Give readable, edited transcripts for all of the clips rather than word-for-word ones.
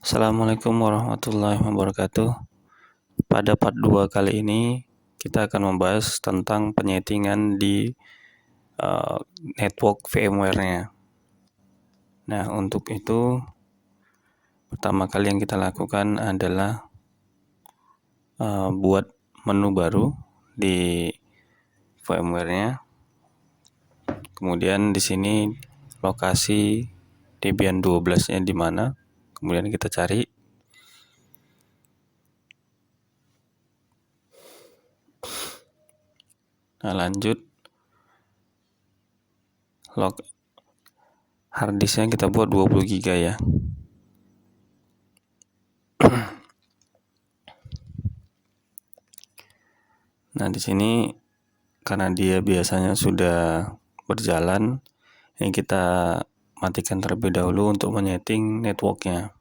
Assalamualaikum warahmatullahi wabarakatuh. Pada part 2 kali ini kita akan membahas tentang penyetingan di network VMware-nya. Nah, untuk itu pertama kali yang kita lakukan adalah buat menu baru di VMware-nya. Kemudian di sini lokasi Debian 12-nya di mana. Kemudian kita cari. Nah, lanjut hard disknya kita buat 20 GB ya. Nah, di sini karena dia biasanya sudah berjalan, ini kita matikan terlebih dahulu untuk menyeting networknya.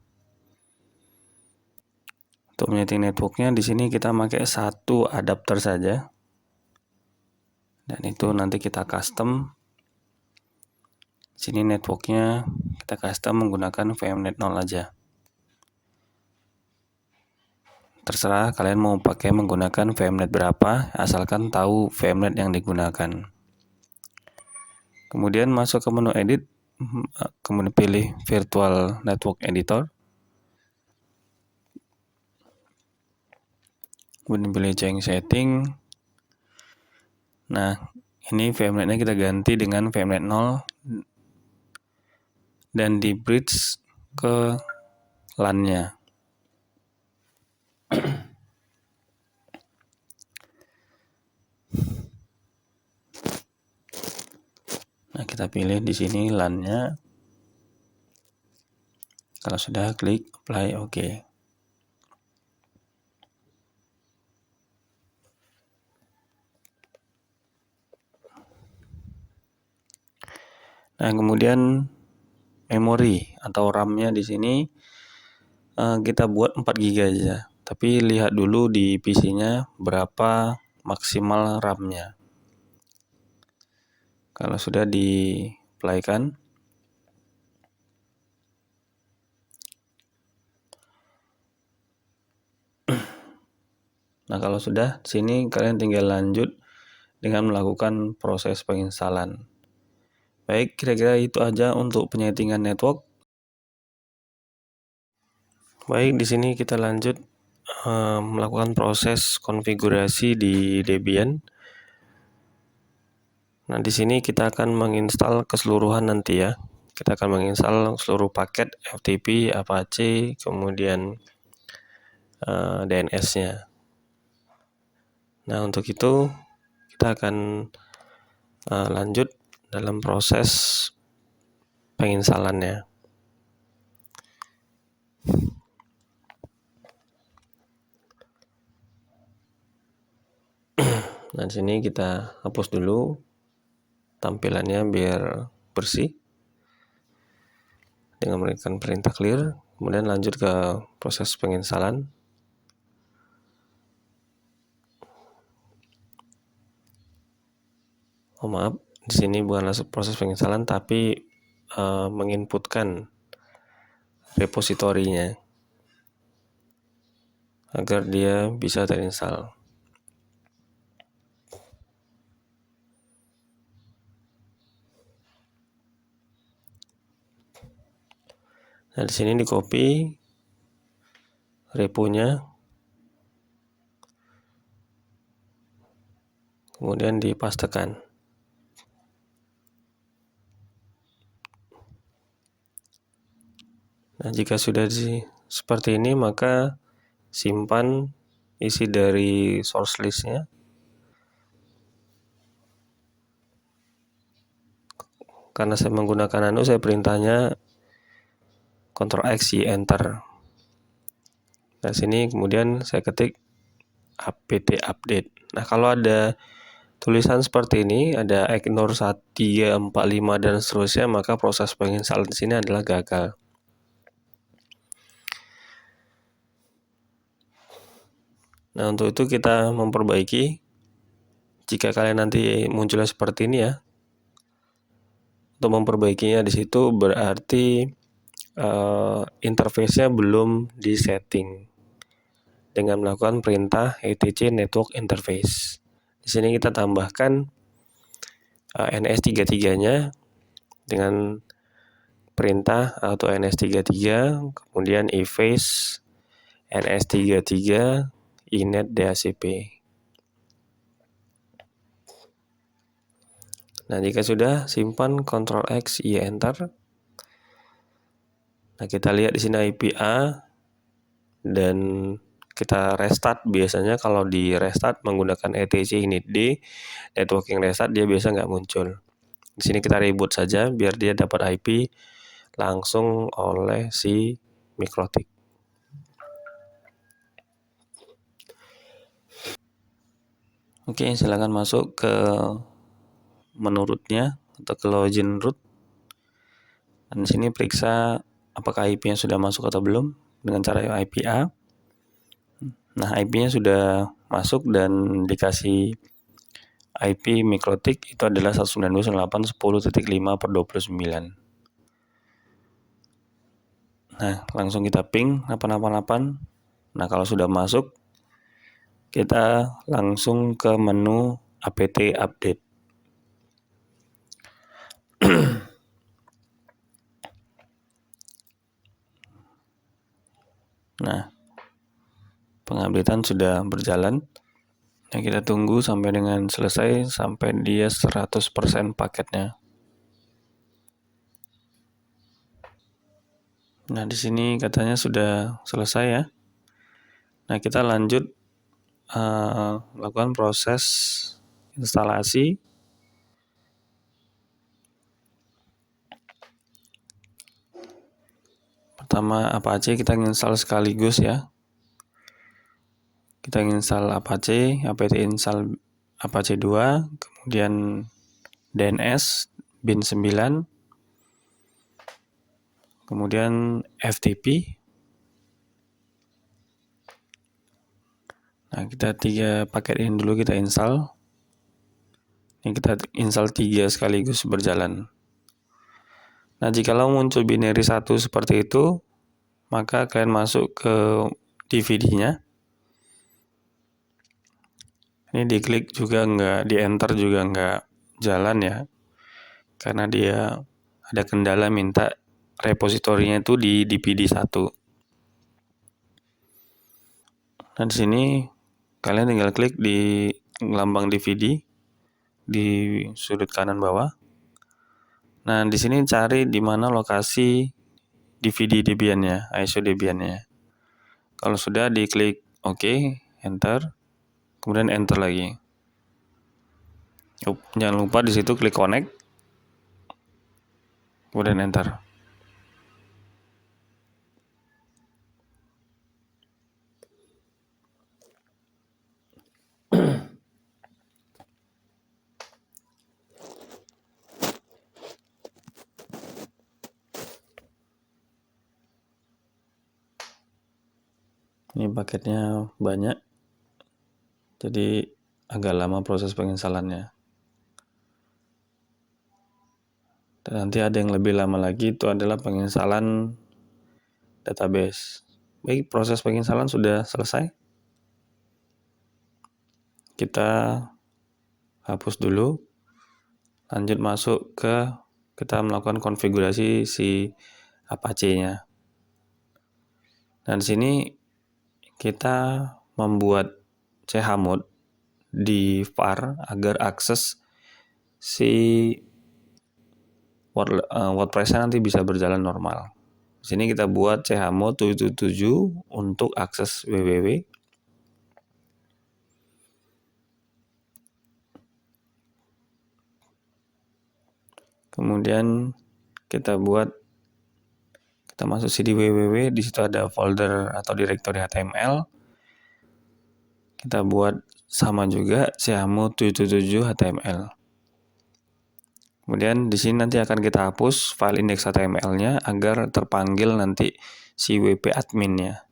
Untuk menyeting networknya di sini kita pakai satu adapter saja. Dan itu nanti kita custom. Sini networknya kita custom menggunakan VMnet 0 aja. Terserah kalian mau pakai menggunakan VMnet berapa, asalkan tahu VMnet yang digunakan. Kemudian masuk ke menu edit, kemudian pilih Virtual Network Editor. Kemudian pilih change setting. Nah, ini VMnet-nya kita ganti dengan VMnet 0 dan di bridge ke LAN-nya. Nah, kita pilih di sini LAN-nya. Kalau sudah, klik apply OK. Nah, kemudian memori atau RAM-nya di sini kita buat 4 GB aja. Tapi lihat dulu di PC-nya berapa maksimal RAM-nya. Kalau sudah di-apply-kan, nah kalau sudah, sini kalian tinggal lanjut dengan melakukan proses penginstalan. Baik, kira-kira itu aja untuk penyetingan network. Baik, di sini kita lanjut melakukan proses konfigurasi di Debian. Nah, di sini kita akan menginstal keseluruhan nanti ya. Kita akan menginstal seluruh paket FTP, Apache, kemudian DNS-nya. Nah, untuk itu kita akan lanjut dalam proses penginstalannya. Nah, di sini kita hapus dulu tampilannya biar bersih dengan memberikan perintah clear. Kemudian lanjut ke proses penginstalan. Oh maaf, di sini bukanlah proses penginstalan tapi menginputkan repositorinya agar dia bisa terinstall. Nah, di sini di copy reponya, kemudian dipastekan. Nah, jika sudah seperti ini, maka simpan isi dari source list-nya. Karena saya menggunakan saya perintahnya Ctrl X Y enter. Nah, sini kemudian saya ketik apt update. Nah, kalau ada tulisan seperti ini, ada ignore 1345 dan seterusnya, maka proses penginstalan di sini adalah gagal. Nah, untuk itu kita memperbaiki. Jika kalian nanti munculnya seperti ini ya, untuk memperbaikinya di situ berarti interface-nya belum disetting dengan melakukan perintah etc network interface. Di sini kita tambahkan NS33-nya dengan perintah auto NS33, kemudian eface NS33 inet DHCP. Nah, jika sudah, simpan Ctrl X Y enter. Nah, kita lihat di sini IP A dan kita restart. Biasanya kalau di restart menggunakan etc init D networking restart, dia biasa nggak muncul. Di sini kita reboot saja biar dia dapat IP langsung oleh si MikroTik. Oke, silakan masuk ke menu rootnya atau ke login root. Dan di sini periksa apakah IP-nya sudah masuk atau belum dengan cara IP A. Nah, IP-nya sudah masuk dan dikasih IP MikroTik itu adalah 192.168.10.29. Nah, langsung kita ping 888. Nah, kalau sudah masuk, kita langsung ke menu apt update. Nah, pengupdatean sudah berjalan. Nah, kita tunggu sampai dengan selesai, sampai dia 100% paketnya. Nah, di sini katanya sudah selesai ya. Nah, kita lanjut lakukan proses instalasi. Pertama Apache kita install sekaligus ya. Kita install Apache, apt install Apache 2, kemudian DNS bin 9, kemudian FTP. Nah, kita 3 paket ini dulu kita install. Ini kita install 3 sekaligus berjalan. Nah, jikalau muncul binary 1 seperti itu, maka kalian masuk ke DVD-nya. Ini diklik juga enggak, di enter juga enggak jalan ya. Karena dia ada kendala minta repositorinya itu di DVD1. Nah, di sini kalian tinggal klik di lambang DVD di sudut kanan bawah. Nah, di sini cari di mana lokasi DVD Debian-nya, ISO Debian-nya. Kalau sudah diklik OK, enter, kemudian enter lagi. Jangan lupa di situ klik connect, kemudian enter. Ini paketnya banyak, jadi agak lama proses penginstalannya. Dan nanti ada yang lebih lama lagi, itu adalah penginstalan database. Baik, proses penginstalan sudah selesai. Kita hapus dulu, lanjut masuk ke kita melakukan konfigurasi si Apache-nya. Dan di sini kita membuat chmod di var agar akses si WordPress-nya nanti bisa berjalan normal. Di sini kita buat chmod 777 untuk akses www. Kemudian kita masuk cd www, di situ ada folder atau directory HTML. Kita buat sama juga chmod 777 HTML. Kemudian di sini nanti akan kita hapus file index HTML-nya agar terpanggil nanti si wp admin-nya.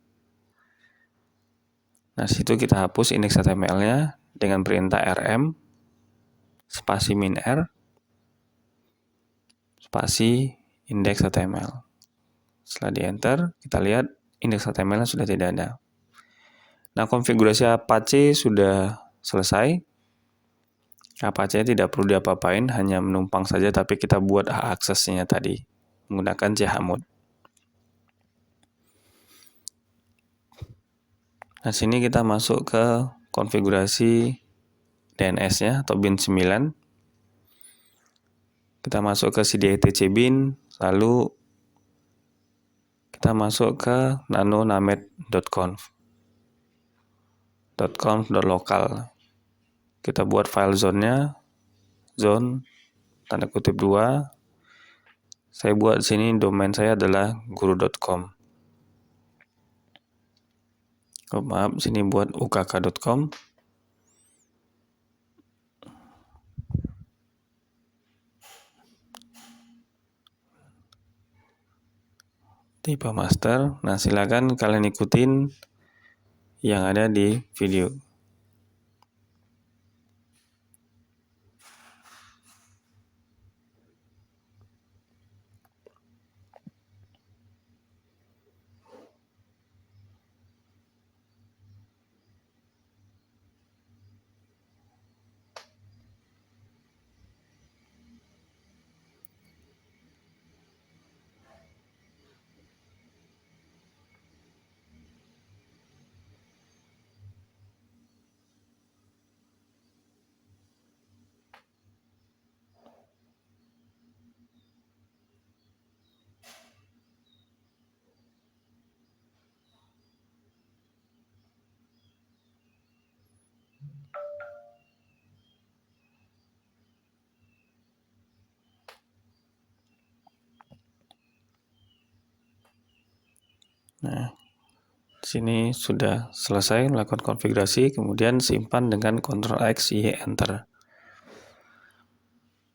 Nah, situ kita hapus index HTML-nya dengan perintah rm spasi min r spasi index HTML. Setelah di enter, kita lihat indeks HTML sudah tidak ada. Nah, konfigurasi Apache sudah selesai. Apache tidak perlu diapa-apain, hanya menumpang saja, tapi kita buat hak aksesnya tadi menggunakan chmod. Nah, sini kita masuk ke konfigurasi DNS-nya atau bin 9. Kita masuk ke cd etc bin, lalu kita masuk ke nano-named.conf .local. Kita buat file zone-nya, zone tanda kutip 2. Saya buat sini domain saya adalah guru.com. Oh, maaf, sini buat ukk.com. Tipe master. Nah, silakan kalian ikutin yang ada di video. Nah, sini sudah selesai melakukan konfigurasi, kemudian simpan dengan Ctrl X, Y, Enter.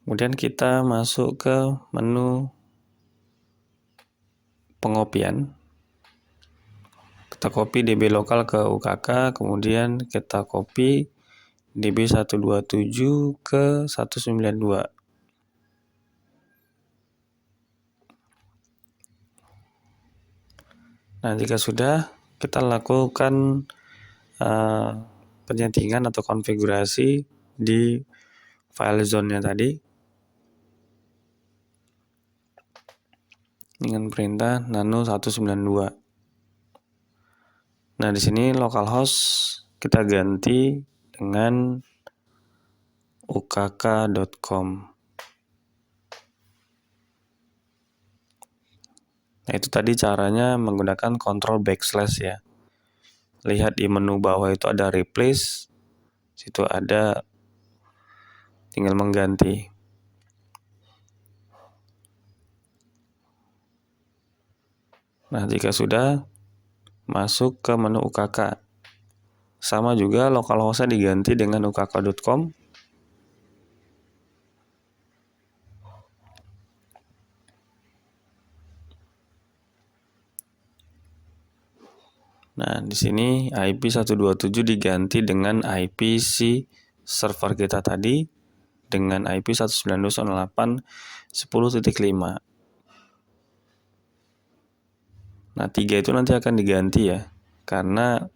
Kemudian kita masuk ke menu pengopian. Kita copy DB lokal ke UKK, kemudian kita copy DB 127 ke 192. Nah, jika sudah, kita lakukan penyetingan atau konfigurasi di file zone-nya tadi dengan perintah nano 192. Nah, di sini localhost kita ganti dengan ukk.com. Nah, itu tadi caranya menggunakan Ctrl backslash ya. Lihat di menu bawah itu ada replace, situ ada, tinggal mengganti. Nah, jika sudah, masuk ke menu UKK. Sama juga localhost-nya diganti dengan ukk.com. Nah, di sini IP 127 diganti dengan IP si server kita tadi dengan IP 192.168.10.5. Nah, 3 itu nanti akan diganti ya, karena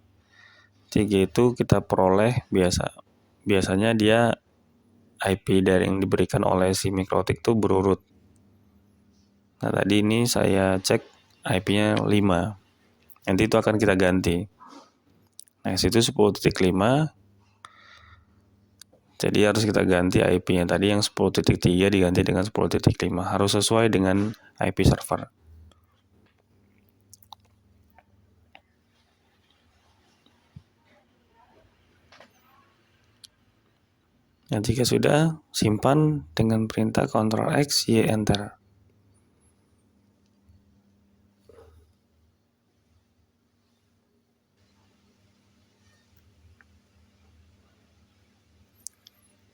3 itu kita peroleh biasanya dia IP dari yang diberikan oleh si MikroTik itu berurut. Nah, tadi ini saya cek IP-nya 5. Nanti itu akan kita ganti. Nah, situ 10.5. Jadi harus kita ganti IP-nya tadi yang 10.3 diganti dengan 10.5. Harus sesuai dengan IP server. Nah, jika sudah, simpan dengan perintah Ctrl X, Y, Enter.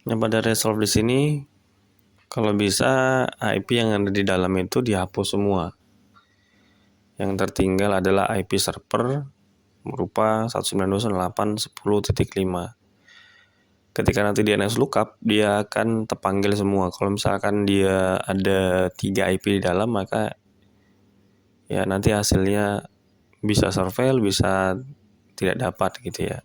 Nah, pada resolve di sini, kalau bisa IP yang ada di dalam itu dihapus semua. Yang tertinggal adalah IP server berupa 192.168.10.5. Ketika nanti DNS lookup, dia akan terpanggil semua. Kalau misalkan dia ada 3 IP di dalam, maka ya nanti hasilnya bisa surveil, bisa tidak dapat gitu ya.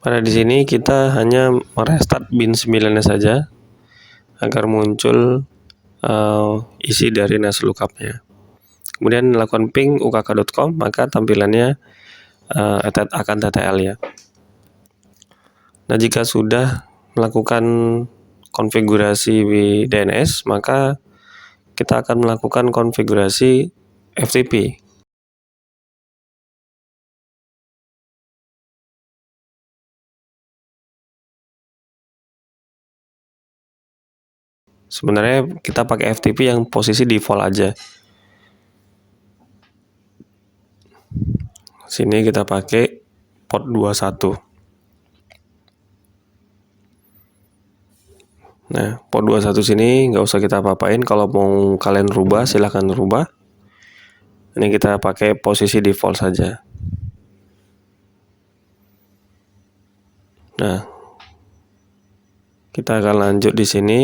Pada di sini kita hanya merestart bin 9-nya saja agar muncul isi dari NAS lookup-nya. Kemudian lakukan ping ukk.com, maka tampilannya akan TTL ya. Nah, jika sudah melakukan konfigurasi DNS, maka kita akan melakukan konfigurasi FTP. Sebenarnya kita pakai FTP yang posisi default aja. Sini kita pakai port 21. Nah, port 21 sini nggak usah kita apa-apain. Kalau mau kalian rubah, silahkan rubah. Ini kita pakai posisi default saja. Nah, kita akan lanjut di sini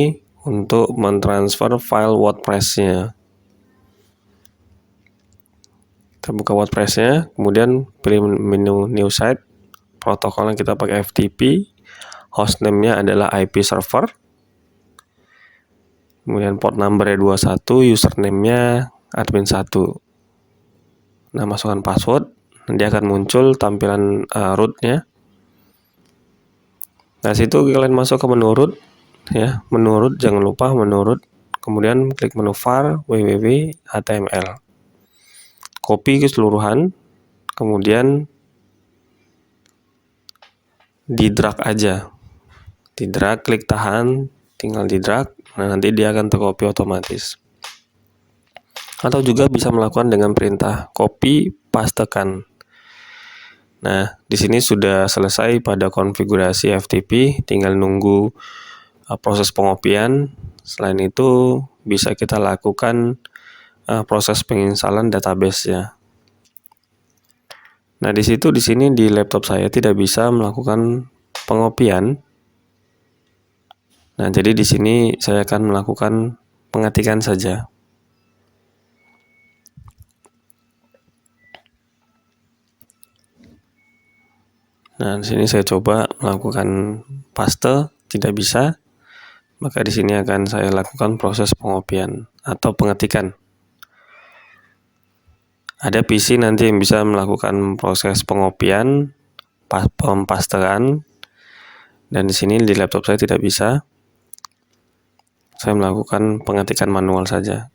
untuk mentransfer file WordPress-nya. Kita buka WordPress-nya, kemudian pilih menu New Site. Protokolnya kita pakai FTP. Hostname-nya adalah IP server. Kemudian port number-nya 21, username-nya admin 1. Nah, masukkan password, nanti akan muncul tampilan root-nya. Nah, situ kalian masuk ke menu root ya, menu root jangan lupa menu root. Kemudian klik menu var www.html. Copy keseluruhan, kemudian di drag aja. Di drag, klik tahan, tinggal di drag. Nah, nanti dia akan tercopy otomatis. Atau juga bisa melakukan dengan perintah copy pastekan. Nah, di sini sudah selesai pada konfigurasi FTP, tinggal nunggu proses pengopian. Selain itu, bisa kita lakukan proses penginstalan database ya. Nah, di sini di laptop saya tidak bisa melakukan pengopian. Nah, jadi di sini saya akan melakukan pengetikan saja. Nah, di sini saya coba melakukan paste, tidak bisa. Maka di sini akan saya lakukan proses pengopian atau pengetikan. Ada PC nanti yang bisa melakukan proses pengopian, pempastean, dan di sini di laptop saya tidak bisa. Saya melakukan pengetikan manual saja.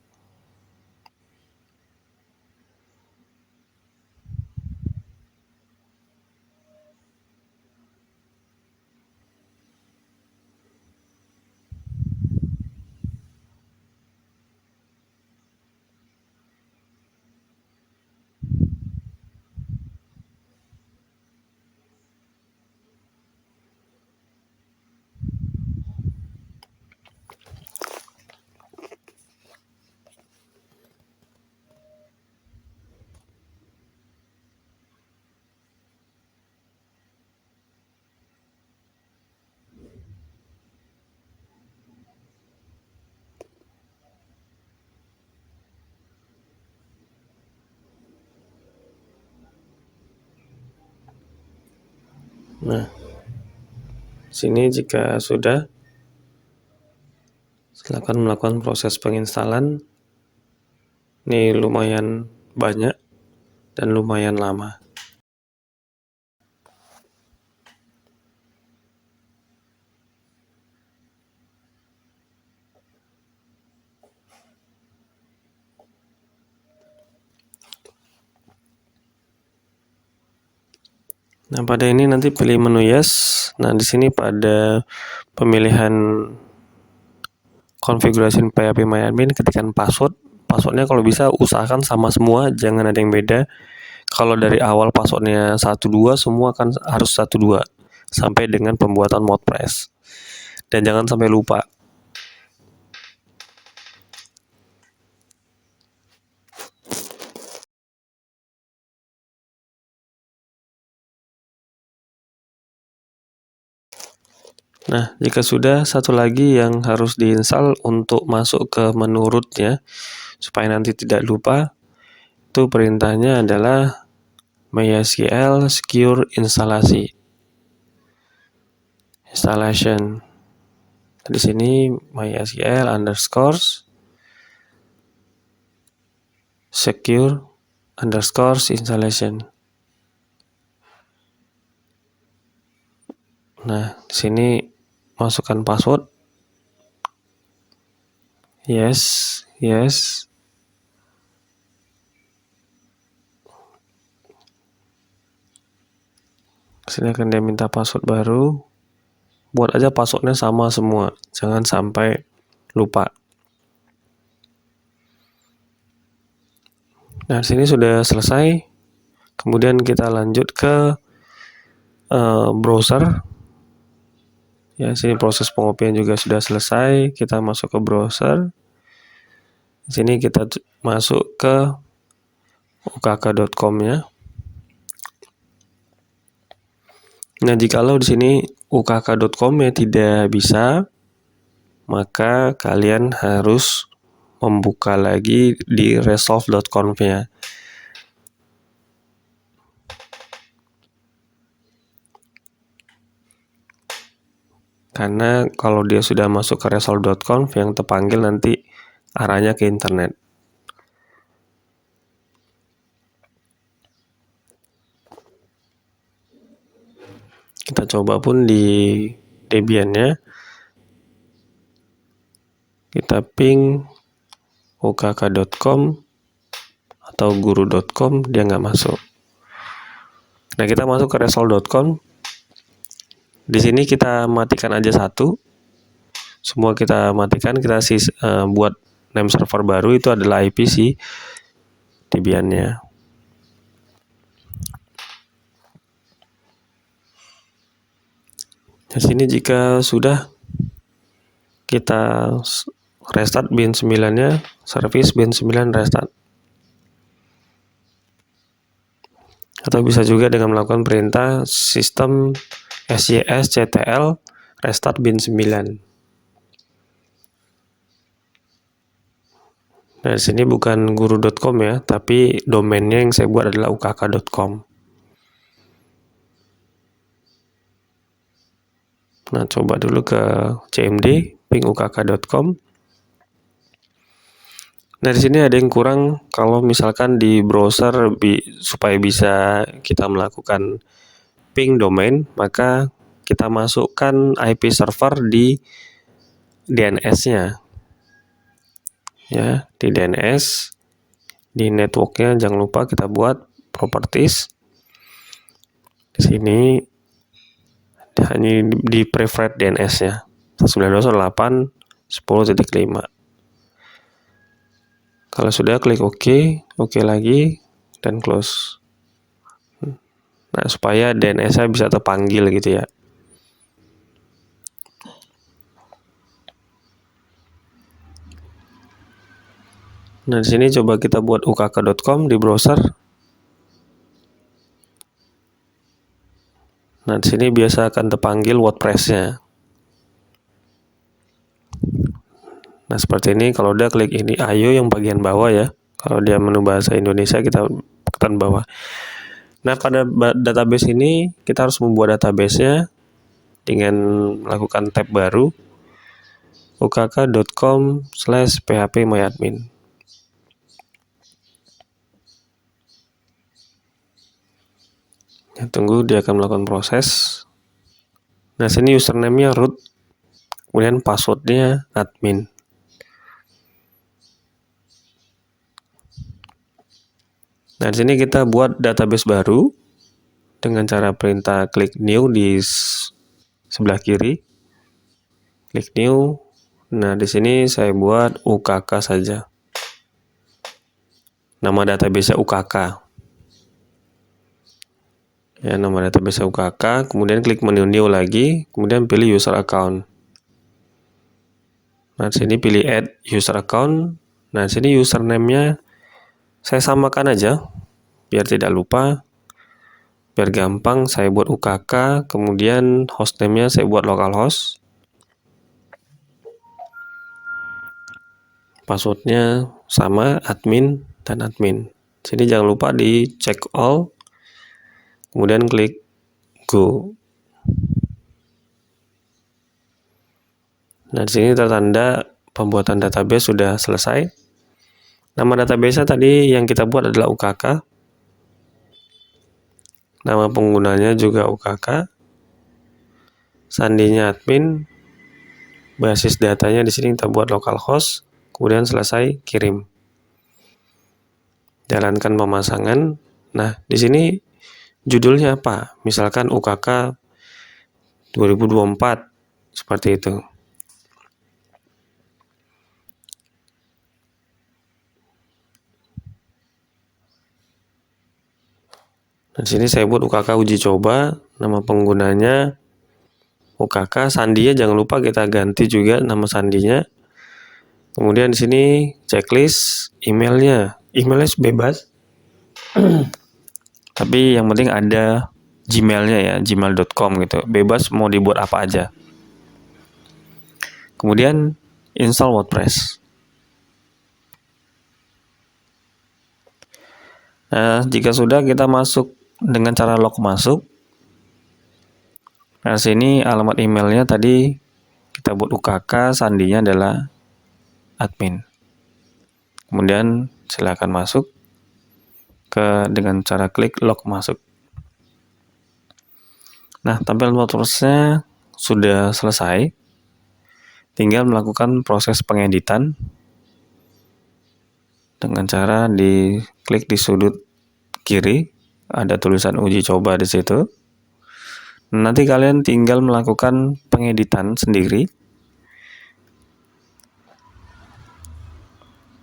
Nah, sini jika sudah, silakan melakukan proses penginstalan. Ini lumayan banyak dan lumayan lama. Nah, pada ini nanti pilih menu yes. Nah, di sini pada pemilihan konfigurasi PHP-MyAdmin, ketikkan password. Passwordnya kalau bisa usahakan sama semua, jangan ada yang beda. Kalau dari awal passwordnya 12, semua kan harus 12 sampai dengan pembuatan WordPress. Dan jangan sampai lupa. Nah, jika sudah, satu lagi yang harus diinstal untuk masuk ke menu root-nya, supaya nanti tidak lupa, itu perintahnya adalah MySQL Secure Installation. Di sini MySQL _secure _installation. Nah, di sini masukkan password. Yes. Sini akan dia minta password baru. Buat aja passwordnya sama semua, jangan sampai lupa. Nah, sini sudah selesai. Kemudian kita lanjut ke browser. Ya, sini proses pengopian juga sudah selesai. Kita masuk ke browser. Di sini kita masuk ke ukk.com-nya. Nah, jikalau di sini ukk.com-nya tidak bisa, maka kalian harus membuka lagi di resolve.conf-nya. Karena kalau dia sudah masuk ke resolve.conf, yang terpanggil nanti arahnya ke internet. Kita coba pun di Debian-nya. Kita ping ukk.com atau guru.com, dia nggak masuk. Nah, kita masuk ke resolve.com. Di sini kita matikan aja satu. Semua kita matikan, kita buat name server baru, itu adalah IP si Debian-nya. Di sini jika sudah, kita restart bin 9-nya, service bin 9 restart. Atau bisa juga dengan melakukan perintah sistem sysctl restart bin 9. Nah, di sini bukan guru.com ya, tapi domainnya yang saya buat adalah ukk.com. Nah, coba dulu ke cmd ping ukk.com. Nah, di sini ada yang kurang. Kalau misalkan di browser supaya bisa kita melakukan ping domain, maka kita masukkan IP server di DNS-nya. Ya, di DNS, di networknya jangan lupa kita buat properties. Di sini hanya di preferred DNS-nya 192.168.10.5. Kalau sudah, klik OK lagi, dan close. Nah, supaya DNS-nya bisa terpanggil gitu ya. Nah, di sini coba kita buat ukk.com di browser. Nah, di sini biasa akan terpanggil WordPress-nya. Nah, seperti ini. Kalau udah, klik ini ayo yang bagian bawah ya. Kalau dia menu bahasa Indonesia, kita tekan bawah. Nah, pada database ini kita harus membuat database-nya dengan melakukan tab baru ukk.com/phpMyAdmin. Ya, tunggu, dia akan melakukan proses. Nah, sini username-nya root, kemudian password-nya admin. Nah, di sini kita buat database baru dengan cara perintah klik new di sebelah kiri. Klik new. Nah, di sini saya buat UKK saja. Nama database-nya UKK. Ya, nama database UKK, kemudian klik menu new lagi, kemudian pilih user account. Nah, di sini pilih add user account. Nah, di sini username-nya saya samakan aja biar tidak lupa. Biar gampang saya buat UKK, kemudian hostname-nya saya buat localhost. Password-nya sama, admin dan admin. Sini jangan lupa di check all. Kemudian klik go. Nah, di sini tertanda pembuatan database sudah selesai. Nama database tadi yang kita buat adalah UKK. Nama penggunanya juga UKK. Sandinya admin. Basis datanya di sini kita buat localhost. Kemudian selesai, kirim. Jalankan pemasangan. Nah, di sini judulnya apa? Misalkan UKK 2024, seperti itu. Nah, di sini saya buat UKK uji coba, nama penggunanya UKK, sandinya jangan lupa kita ganti juga nama sandinya. Kemudian di sini checklist, emailnya bebas. Tapi yang penting ada Gmail-nya ya, gmail.com gitu. Bebas mau dibuat apa aja. Kemudian install WordPress. Nah, jika sudah kita masuk dengan cara log masuk. Nah, sini alamat emailnya tadi kita buat UKK, sandinya adalah admin. Kemudian silakan masuk dengan cara klik log masuk. Nah, tampilan WordPress-nya sudah selesai. Tinggal melakukan proses pengeditan dengan cara diklik di sudut kiri, ada tulisan uji coba di situ. Nanti kalian tinggal melakukan pengeditan sendiri.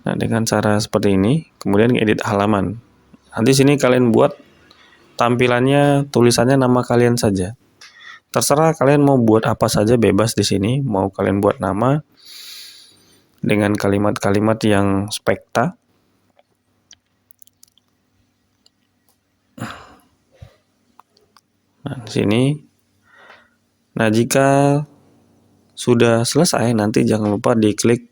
Nah, dengan cara seperti ini, kemudian edit halaman. Nanti sini kalian buat tampilannya, tulisannya nama kalian saja. Terserah kalian mau buat apa saja, bebas di sini. Mau kalian buat nama dengan kalimat-kalimat yang spekta. Nah, di sini. Nah, jika sudah selesai, nanti jangan lupa diklik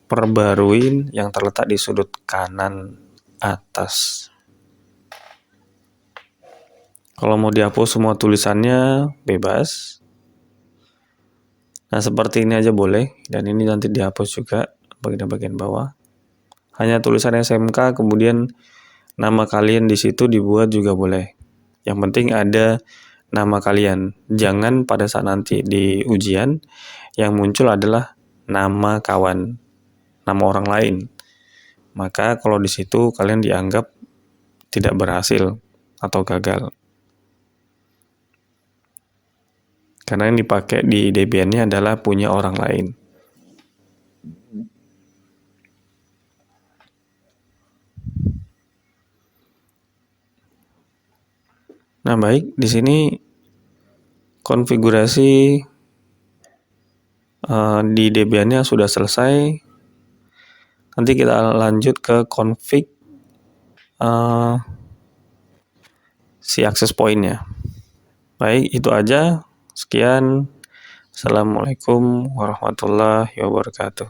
perbaruin yang terletak di sudut kanan atas. Kalau mau dihapus semua tulisannya, bebas. Nah, seperti ini aja boleh. Dan ini nanti dihapus juga bagian-bagian bawah. Hanya tulisan SMK, kemudian nama kalian di situ dibuat juga boleh. Yang penting ada nama kalian. Jangan pada saat nanti di ujian yang muncul adalah nama kawan, nama orang lain. Maka kalau di situ kalian dianggap tidak berhasil atau gagal. Karena yang dipakai di Debian-nya adalah punya orang lain. Nah, baik, di sini konfigurasi di Debian-nya sudah selesai. Nanti kita lanjut ke config si access point-nya. Baik, itu aja. Sekian. Assalamualaikum warahmatullahi wabarakatuh.